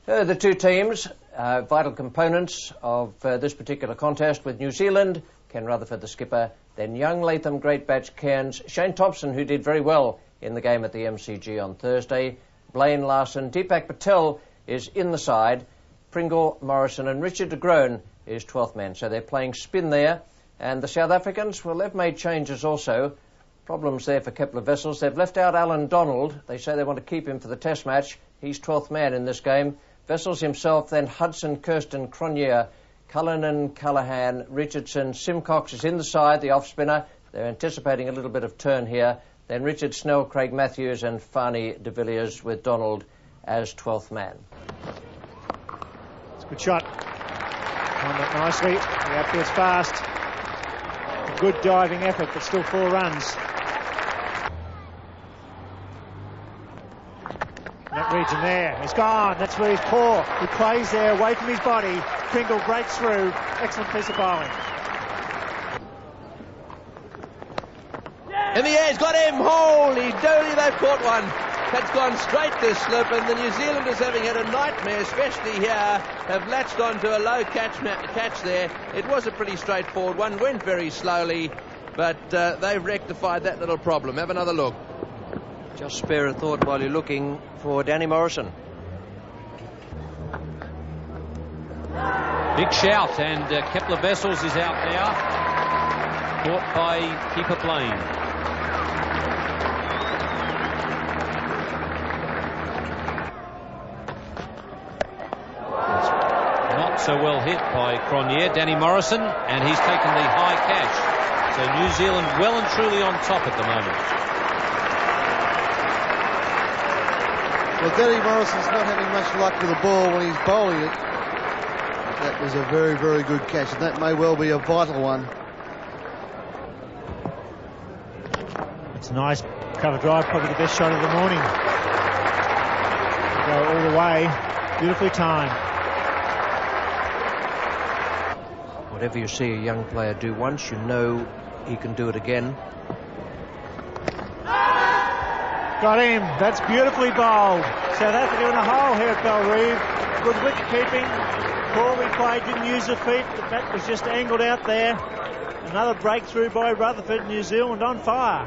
The two teams, vital components of this particular contest with New Zealand, Ken Rutherford the skipper, then young LATHAM GREATBATCH Cairns, Shane Thompson, who did very well in the game at the MCG on Thursday, BLAIN, LARSEN, Dipak PATEL is in the side, PRINGLE, MORRISON and Richard de Groen is 12th man. So they're playing spin there. And the South Africans, well, they've made changes also. Problems there for Kepler Wessels. They've left out Alan Donald. They say they want to keep him for the test match. He's 12th man in this game. Wessels himself, then HUDSON, KIRSTEN, CRONJE, CULLINAN, CALLAGHAN, RICHARDSON, SYMCOX is in the side, the off-spinner. They're anticipating a little bit of turn here. Then Richard, SNELL, Craig Matthews and Fanie de VILLIERS with Donald as 12th man. It's a good shot. Timed up nicely. The outfield's fast. A good diving effort, but still 4 runs. That region there, it's gone. That's where he's poor. He plays there away from his body. Pringle breaks through. Excellent piece of bowling. In the air, he's got him. Holy doly, they've caught one. That's gone straight to slip, and the New Zealanders, having had a nightmare, especially here, have latched onto a low catch there. It was a pretty straightforward one, went very slowly, but they've rectified that little problem. Have another look. Just spare a thought while you're looking for Danny Morrison. Big shout, and Kepler Wessels is out there. Caught by keeper BLAIN. Not so well hit by CRONJE, Danny Morrison, and he's taken the high catch. So New Zealand well and truly on top at the moment. Well, Danny Morrison's not having much luck with the ball when he's bowling it. That was a very, very good catch, and that may well be a vital one. It's a nice cover drive, probably the best shot of the morning. Go all the way, beautifully timed. Whatever you see a young player do once, you know he can do it again. Got him. That's beautifully bowled. South Africa in a hole here at Bellerieve. Good wicket keeping. Poor replay, didn't use the feet. The bat was just angled out there. Another breakthrough by Rutherford. New Zealand on fire.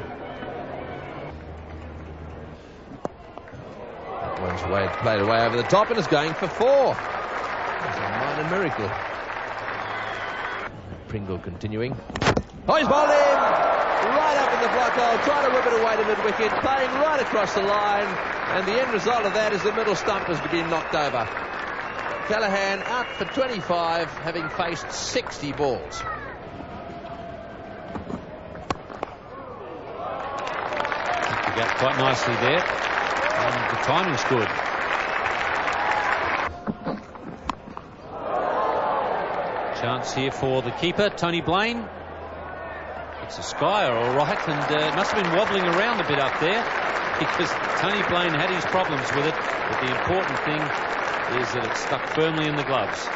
That one's played away over the top and is going for 4. That's a minor miracle. Pringle continuing. Oh, he's bowled in! Right up in the block hole, trying to whip it away to mid-wicket, playing right across the line, and the end result of that is the middle stump has been knocked over. CALLAGHAN out for 25, having faced 60 balls. He got quite nicely there, and the timing's good. Chance here for the keeper, Tony BLAIN. It's a skyer, all right, and it must have been wobbling around a bit up there because Tony BLAIN had his problems with it, but the important thing is that it stuck firmly in the gloves.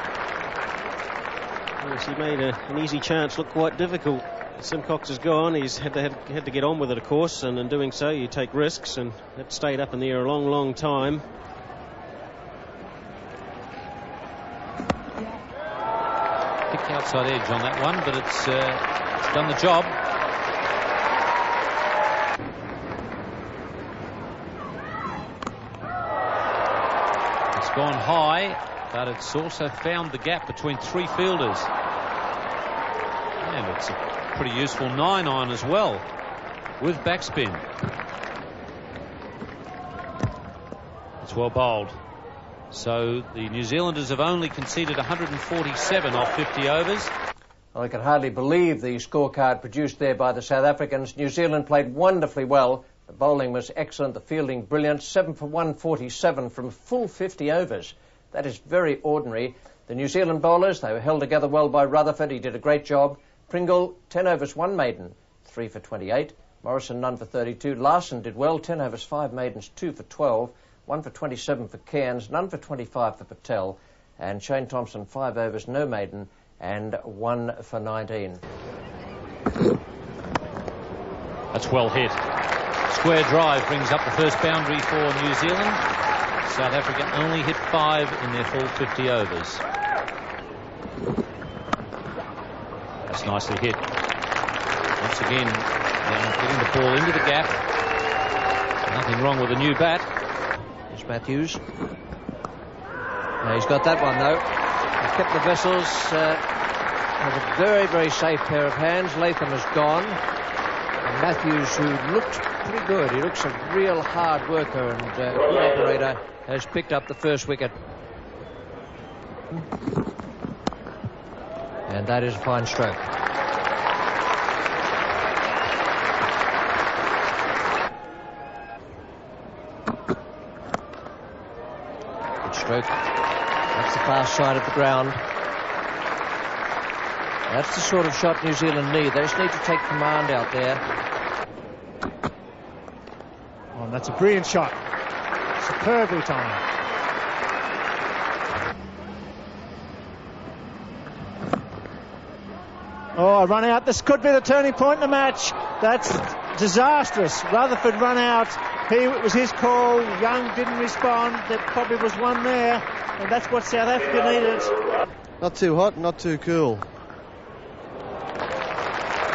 Yes, he made an easy chance look quite difficult. SYMCOX is gone. He's had to get on with it, of course, and in doing so you take risks, and that stayed up in the air a long, long time. Thick outside edge on that one, but it's done the job. It's gone high, but it's also found the gap between 3 fielders. And it's a pretty useful 9-iron as well, with backspin. It's well bowled. So the New Zealanders have only conceded 147 off 50 overs. Well, I can hardly believe the scorecard produced there by the South Africans. New Zealand played wonderfully well. The bowling was excellent, the fielding brilliant. 7 for 147 from full 50 overs. That is very ordinary. The New Zealand bowlers, they were held together well by Rutherford. He did a great job. Pringle, 10 overs, 1 maiden, 3 for 28. Morrison, none for 32. Larsen did well, 10 overs, 5 maidens, 2 for 12. 1 for 27 for Cairns, none for 25 for PATEL. And Shane Thompson, 5 overs, no maiden, and 1 for 19. That's well hit. Square drive brings up the first boundary for New Zealand. South Africa only hit 5 in their full 50 overs. That's nicely hit. Once again, getting the ball into the gap. Nothing wrong with the new bat. Here's Matthews. He's got that one, though. He's kept the Wessels have a very, very safe pair of hands. Latham has gone. And Matthews, who looked pretty good, he looks a real hard worker and good operator, has picked up the first wicket. And that is a fine stroke. Good stroke. That's the fast side of the ground. That's the sort of shot New Zealand need. They just need to take command out there. Oh, and that's a brilliant shot. Superbly timed. Oh, a run out. This could be the turning point in the match. That's disastrous. Rutherford run out. It was his call. Young didn't respond. There probably was one there. And that's what South Africa needed. Not too hot, not too cool.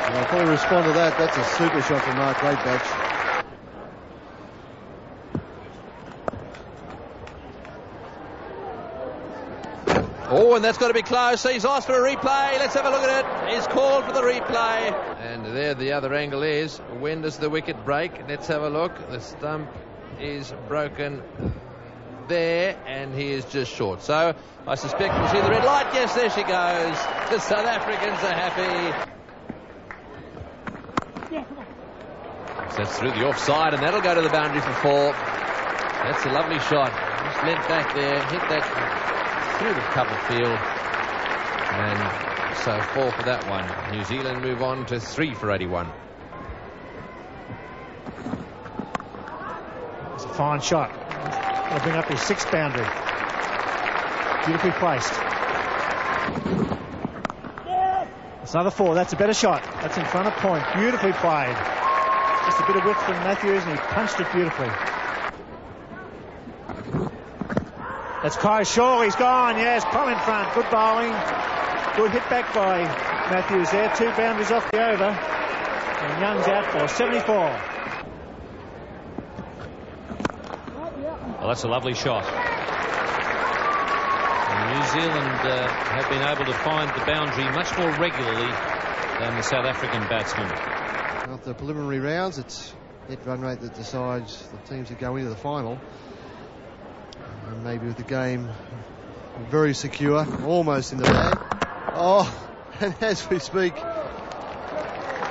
I'll probably respond to that. That's a super shot from Mark GREATBATCH. Oh, and that's got to be close. He's asked for a replay. Let's have a look at it. He's called for the replay. And there the other angle is. When does the wicket break? Let's have a look. The stump is broken there, and he is just short. So I suspect we'll see the red light. Yes, there she goes. The South Africans are happy. So that's through the offside, and that'll go to the boundary for 4. That's a lovely shot. Just leant back there, hit that through the cover field, and so 4 for that one. New Zealand move on to 3 for 81. It's a fine shot. They'll bring up his 6th boundary. Beautifully placed. It's another 4. That's a better shot. That's in front of point. Beautifully played. Just a bit of width from Matthews, and he punched it beautifully. That's Kai Shaw. He's gone. Yes, plumb in front. Good bowling. Good hit back by Matthews there. 2 boundaries off the over. And Young's out for 74. Well, that's a lovely shot. And New Zealand have been able to find the boundary much more regularly than the South African batsmen. After the preliminary rounds, it's hit run rate that decides the teams that go into the final. And maybe with the game very secure, almost in the bag. Oh, and as we speak,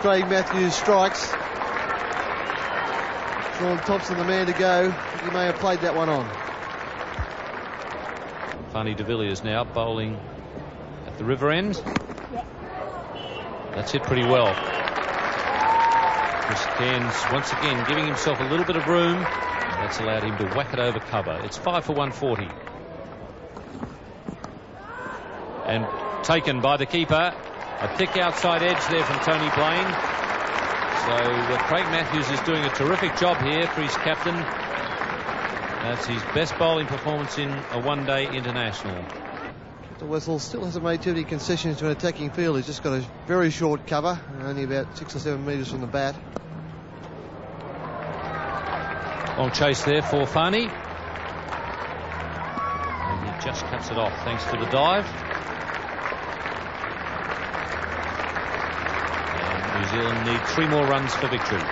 Craig Matthews strikes. Sean Thompson, the man to go. He may have played that one on. Fanie de Villiers now bowling at the river end. That's hit pretty well. Chris Cairns once again giving himself a little bit of room. That's allowed him to whack it over cover. It's 5 for 140. And taken by the keeper. A thick outside edge there from Tony Blain. So Craig Matthews is doing a terrific job here for his captain. That's his best bowling performance in a one-day international. The Wessels still hasn't made too many concessions to an attacking field. He's just got a very short cover, only about 6 or 7 metres from the bat. Long chase there for Fanie. And he just cuts it off thanks to the dive. And New Zealand need 3 more runs for victory.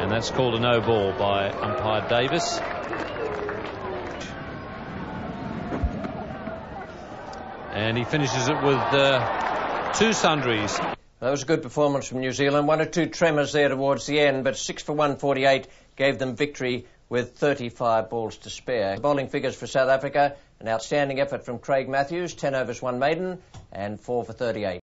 And that's called a no ball by umpire Davis. And he finishes it with 2 sundries. That was a good performance from New Zealand. 1 or 2 tremors there towards the end, but 6 for 148 gave them victory with 35 balls to spare. The bowling figures for South Africa, an outstanding effort from Craig Matthews, 10 overs 1 maiden and 4 for 38.